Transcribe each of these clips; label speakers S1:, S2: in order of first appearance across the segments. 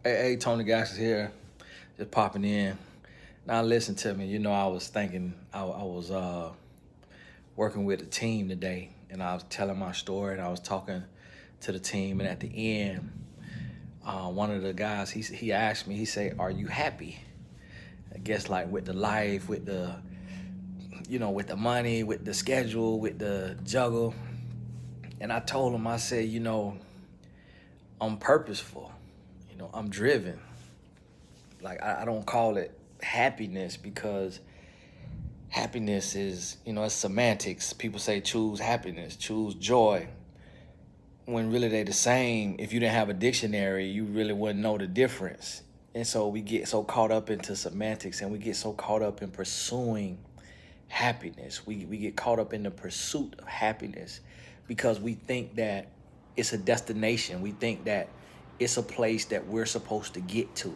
S1: Hey, Tony Gash is here, just popping in. Now listen to me. I was thinking I was working with a team today, and I was telling my story, and I was talking to the team, and at the end, one of the guys he asked me, he said, "Are you happy?" I guess like with the life, with the with the money, with the schedule, with the juggle, and I told him, I said, I'm purposeful, I'm driven. Like I don't call it happiness because happiness is, it's semantics. People say choose happiness, choose joy, when really they the same. If you didn't have a dictionary, you really wouldn't know the difference. And so we get so caught up into semantics, and we get so caught up in pursuing happiness. We get caught up in the pursuit of happiness because we think that it's a destination. We think that it's a place that we're supposed to get to.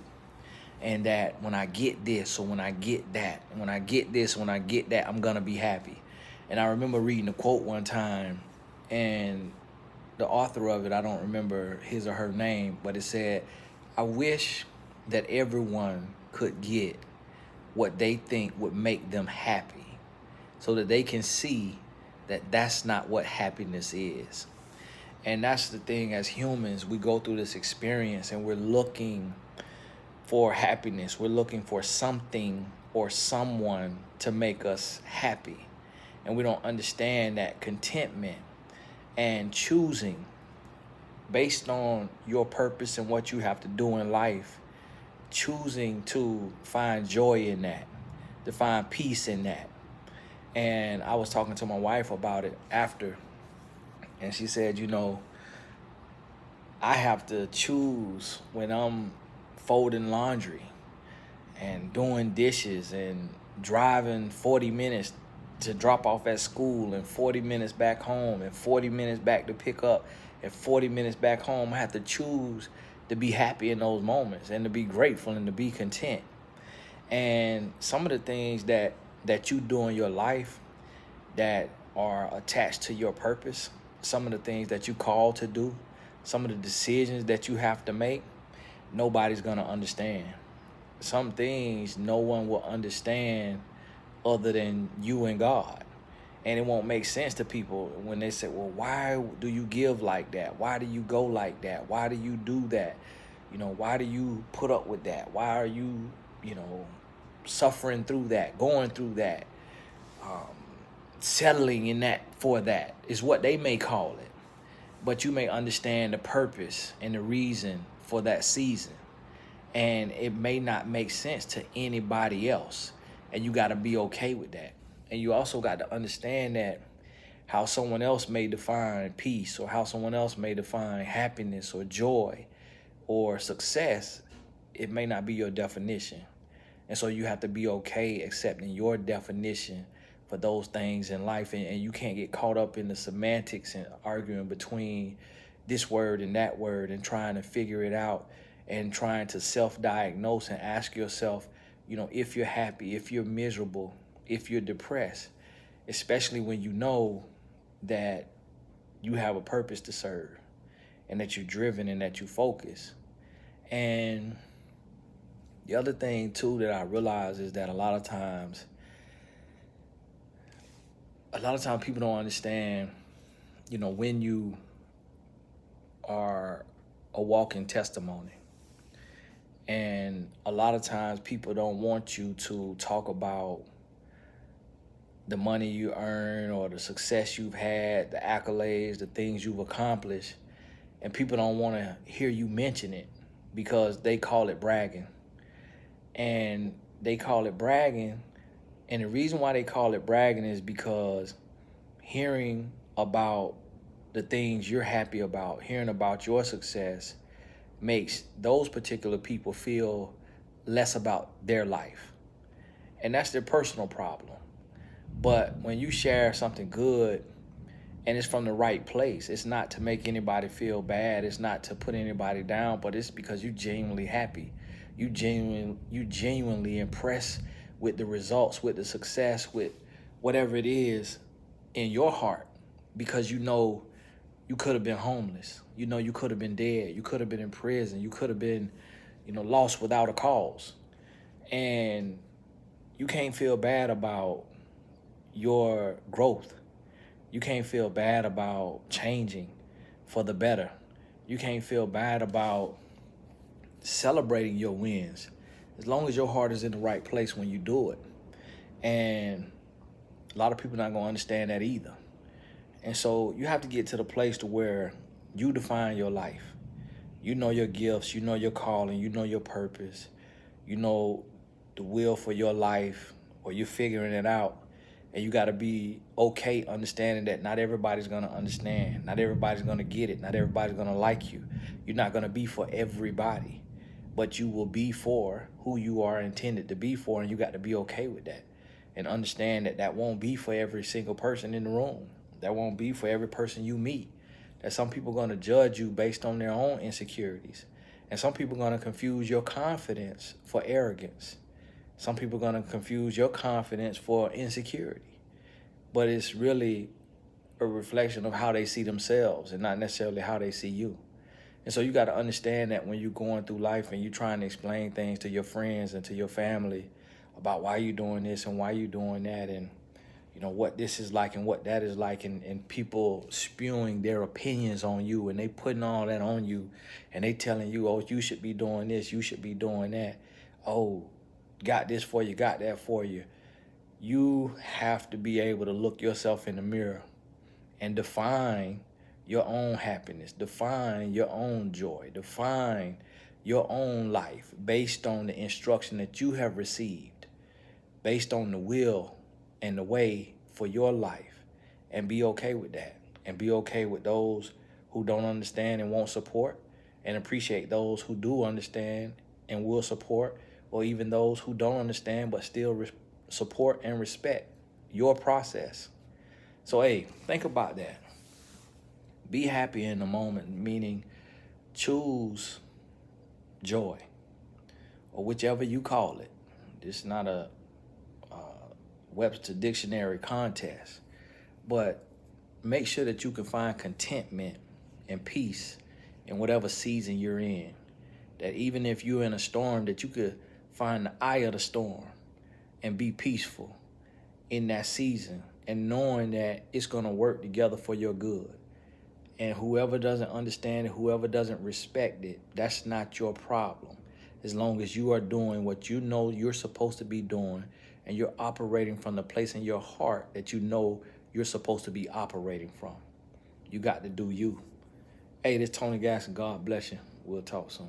S1: And that when I get this, or when I get that, when I get this, when I get that, I'm gonna be happy. And I remember reading a quote one time, and the author of it, I don't remember his or her name, but it said, I wish that everyone could get what they think would make them happy, so that they can see that that's not what happiness is. And that's the thing, as humans, we go through this experience and we're looking for happiness. We're looking for something or someone to make us happy. And we don't understand that contentment and choosing based on your purpose and what you have to do in life, choosing to find joy in that, to find peace in that. And I was talking to my wife about it after, and she said, I have to choose when I'm folding laundry and doing dishes and driving 40 minutes to drop off at school, and 40 minutes back home, and 40 minutes back to pick up, and 40 minutes back home. I have to choose to be happy in those moments, and to be grateful, and to be content. And some of the things that you do in your life that are attached to your purpose, some of the things that you call to do, some of the decisions that you have to make, nobody's gonna understand. Some things no one will understand other than you and God. And it won't make sense to people when they say, well, why do you give like that? Why do you go like that? Why do you do that? Why do you put up with that? Why are you, suffering through that, going through that, settling in that for that, is what they may call it. But you may understand the purpose and the reason for that season. And it may not make sense to anybody else. And you got to be okay with that. And you also got to understand that how someone else may define peace, or how someone else may define happiness or joy or success, it may not be your definition. And so you have to be okay accepting your definition for those things in life. And you can't get caught up in the semantics and arguing between this word and that word and trying to figure it out, and trying to self-diagnose and ask yourself, if you're happy, if you're miserable, if you're depressed, especially when you know that you have a purpose to serve, and that you're driven, and that you focus. And the other thing too that I realize is that a lot of times people don't understand, when you are a walking testimony. And a lot of times people don't want you to talk about the money you earn, or the success you've had, the accolades, the things you've accomplished. And people don't want to hear you mention it because they call it bragging. And they call it bragging. And the reason why they call it bragging is because hearing about the things you're happy about, hearing about your success, makes those particular people feel less about their life. And that's their personal problem. But when you share something good and it's from the right place, it's not to make anybody feel bad, it's not to put anybody down, but it's because you're genuinely happy. You genuinely impressed with the results, with the success, with whatever it is in your heart, because you could have been homeless. You could have been dead. You could have been in prison. You could have been, lost without a cause. And you can't feel bad about your growth. You can't feel bad about changing for the better. You can't feel bad about celebrating your wins as long as your heart is in the right place when you do it. And a lot of people not going to understand that either. And so you have to get to the place to where you define your life. You know your gifts, you know your calling, you know your purpose, you know the will for your life, or you're figuring it out. And you got to be okay understanding that not everybody's going to understand. Not everybody's going to get it. Not everybody's going to like you. You're not going to be for everybody, but you will be for who you are intended to be for, and you got to be okay with that and understand that that won't be for every single person in the room. That won't be for every person you meet. That some people are going to judge you based on their own insecurities. And some people are going to confuse your confidence for arrogance. Some people are going to confuse your confidence for insecurity. But it's really a reflection of how they see themselves and not necessarily how they see you. And so you got to understand that when you're going through life and you're trying to explain things to your friends and to your family about why you're doing this and why you're doing that, and what this is like and what that is like, and people spewing their opinions on you, and they putting all that on you, and they telling you, oh, you should be doing this, you should be doing that, oh, got this for you, got that for you. You have to be able to look yourself in the mirror and define your own happiness, define your own joy, define your own life based on the instruction that you have received, based on the will and the way for your life, and be okay with that, and be okay with those who don't understand and won't support, and appreciate those who do understand and will support, or even those who don't understand but still support and respect your process. So, hey, think about that. Be happy in the moment, meaning choose joy, or whichever you call it. This is not a Webster Dictionary contest, but make sure that you can find contentment and peace in whatever season you're in. That even if you're in a storm, that you could find the eye of the storm and be peaceful in that season, and knowing that it's going to work together for your good. And whoever doesn't understand it, whoever doesn't respect it, that's not your problem. As long as you are doing what you know you're supposed to be doing, and you're operating from the place in your heart that you know you're supposed to be operating from. You got to do you. Hey, this is Tony Gasson. God bless you. We'll talk soon.